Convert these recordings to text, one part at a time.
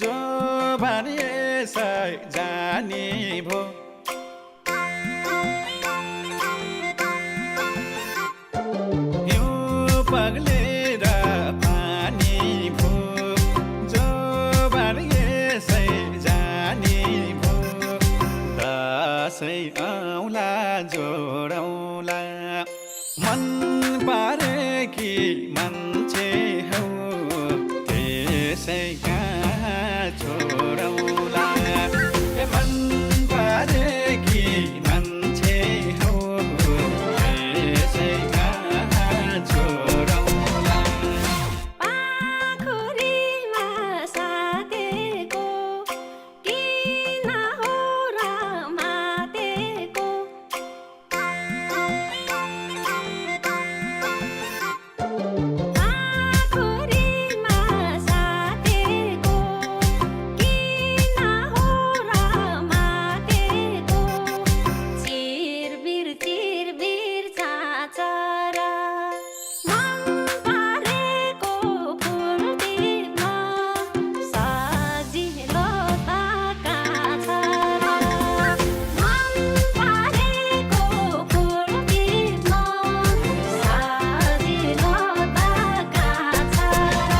जो भने जानी भो हिउँ पग्लेर पानी भो जो भने जानी भो दसैँ आउला जोडौला मन पारेकी मान्छे हौ त्यसै कहाँ छोडौला मन पारेकी मान्छे हौ त्यसै कहाँ छोडौला पाखुरीमा साथेको किन हो र मातेको पाखुरीमा साथेको किन हो र मातेको चिरबिर चिरबिर चाचर मन पारेको फुल टिप्न सजिलो त कहाँ छ र मन पारेको फुल टिप्न सजिलो त कहाँ छ र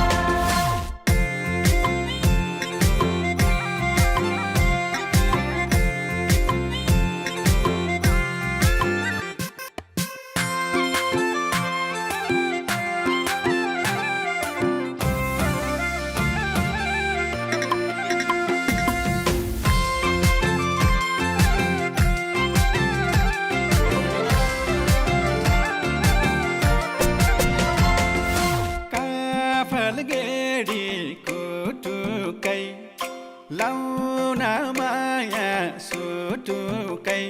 काफल गेडी कुटुकै लाउन माया सुटुकै